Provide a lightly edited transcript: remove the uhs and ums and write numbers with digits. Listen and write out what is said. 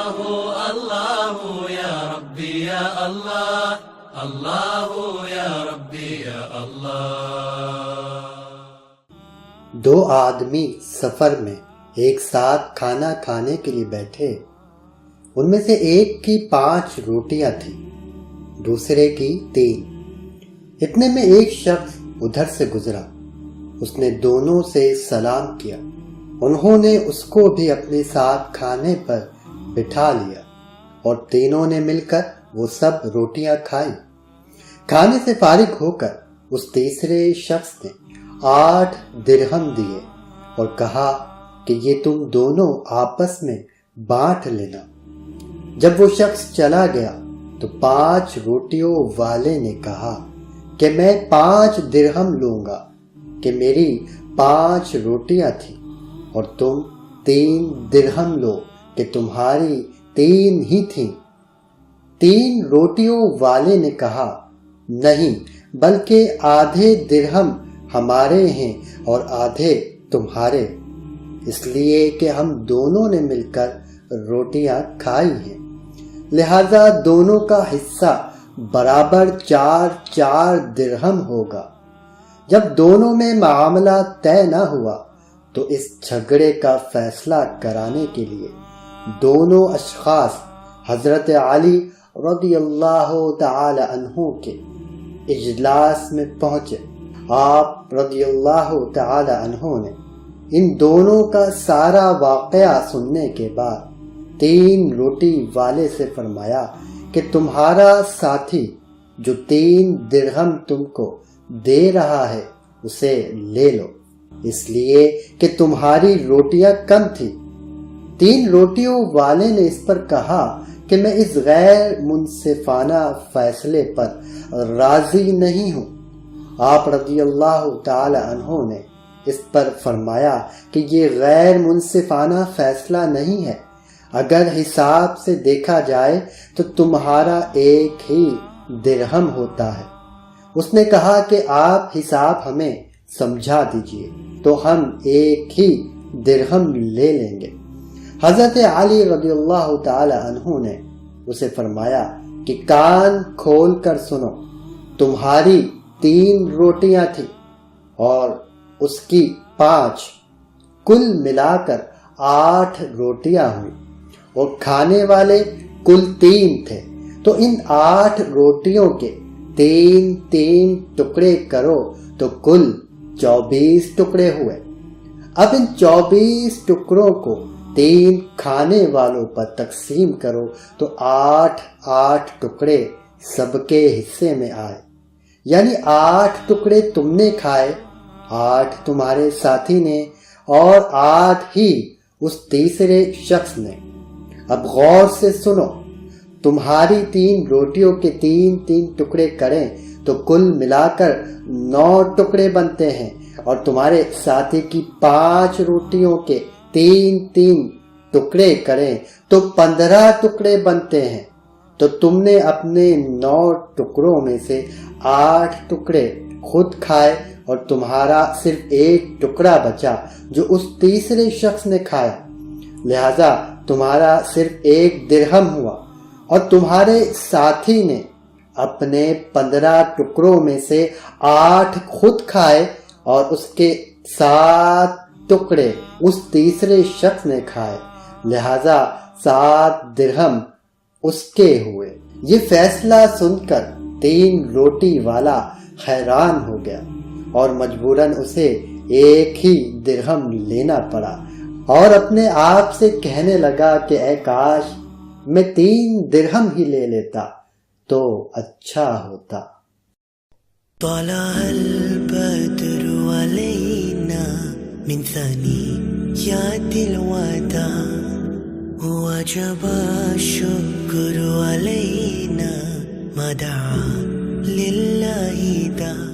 اللہ یا ربی یا اللہ، اللہ یا ربی یا اللہ۔ دو آدمی سفر میں ایک ساتھ کھانا کھانے کے لیے بیٹھے۔ ان میں سے ایک کی 5 روٹیاں تھیں، دوسرے کی 3۔ اتنے میں ایک شخص ادھر سے گزرا، اس نے دونوں سے سلام کیا۔ انہوں نے اس کو بھی اپنے ساتھ کھانے پر بٹھا لیا اور تینوں نے مل کر وہ سب روٹیاں کھائیں۔ کھانے سے فارغ ہو کر اس تیسرے شخص نے 8 درہم دیے اور کہا کہ یہ تم دونوں آپس میں بانٹ لینا۔ جب وہ شخص چلا گیا تو 5 روٹیوں والے نے کہا کہ میں 5 درہم لوں گا کہ میری 5 روٹیاں تھیں، اور تم 3 درہم لو کہ تمہاری 3 ہی تھیں۔ 3 روٹیوں والے نے کہا نہیں، بلکہ آدھے درہم ہمارے ہیں اور آدھے تمہارے، اس لیے کہ ہم دونوں نے مل کر روٹیاں کھائی ہیں، لہذا دونوں کا حصہ برابر 4 درہم ہوگا۔ جب دونوں میں معاملہ طے نہ ہوا تو اس جھگڑے کا فیصلہ کرانے کے لیے دونوں اشخاص حضرت علی رضی اللہ تعالی عنہ کے اجلاس میں پہنچے۔ آپ رضی اللہ تعالی عنہ نے ان دونوں کا سارا واقعہ سننے کے بعد 3 روٹی والے سے فرمایا کہ تمہارا ساتھی جو 3 درہم تم کو دے رہا ہے اسے لے لو، اس لیے کہ تمہاری روٹیاں کم تھی۔ 3 روٹیوں والے نے اس پر کہا کہ میں اس غیر منصفانہ فیصلے پر راضی نہیں ہوں۔ آپ رضی اللہ تعالی عنہ نے اس پر فرمایا کہ یہ غیر منصفانہ فیصلہ نہیں ہے، اگر حساب سے دیکھا جائے تو تمہارا 1 ہی درہم ہوتا ہے۔ اس نے کہا کہ آپ حساب ہمیں سمجھا دیجئے تو ہم 1 ہی درہم لے لیں گے۔ حضرت علی رضی اللہ تعالی عنہ نے اسے فرمایا کہ کان کھول کر سنو، تمہاری 3 روٹیاں تھیں اور اس کی 5، کل ملا کر 8 روٹیاں ہوئی، اور کھانے والے کل 3 تھے، تو ان 8 روٹیوں کے 3 ٹکڑے کرو تو کل 24 ٹکڑے ہوئے۔ اب ان 24 ٹکڑوں کو 3 کھانے والوں پر تقسیم کرو تو 8 ٹکڑے سب کے حصے میں آئے، یعنی 8 ٹکڑے تم نے کھائے، 8 تمہارے ساتھی نے، اور 8 ہی اس تیسرے شخص نے۔ اب غور سے سنو، تمہاری 3 روٹیوں کے 3 ٹکڑے کریں تو کل ملا کر 9 ٹکڑے بنتے ہیں، اور تمہارے ساتھی کی 5 روٹیوں کے 3 ٹکڑے کریں تو 15 ٹکڑے بنتے ہیں۔ تو تم نے اپنے 9 ٹکڑوں میں سے 8 ٹکڑے خود کھائے اور تمہارا صرف 1 ٹکڑا بچا جو اس تیسرے شخص نے کھایا، لہذا تمہارا صرف 1 درہم ہوا، اور تمہارے ساتھی نے اپنے 15 ٹکڑوں میں سے 8 خود کھائے اور اس کے 7 ٹکڑے اس تیسرے شخص نے کھائے، لہذا 7 درہم اس کے ہوئے۔ یہ فیصلہ سن کر 3 روٹی والا حیران ہو گیا اور مجبوراً اسے 1 ہی درہم لینا پڑا، اور اپنے آپ سے کہنے لگا کہ اے کاش میں 3 درہم ہی لے لیتا تو اچھا ہوتا۔ طلع البدر علينا من ثنيات الوداع وجب الشكر علينا ما دعا لله داع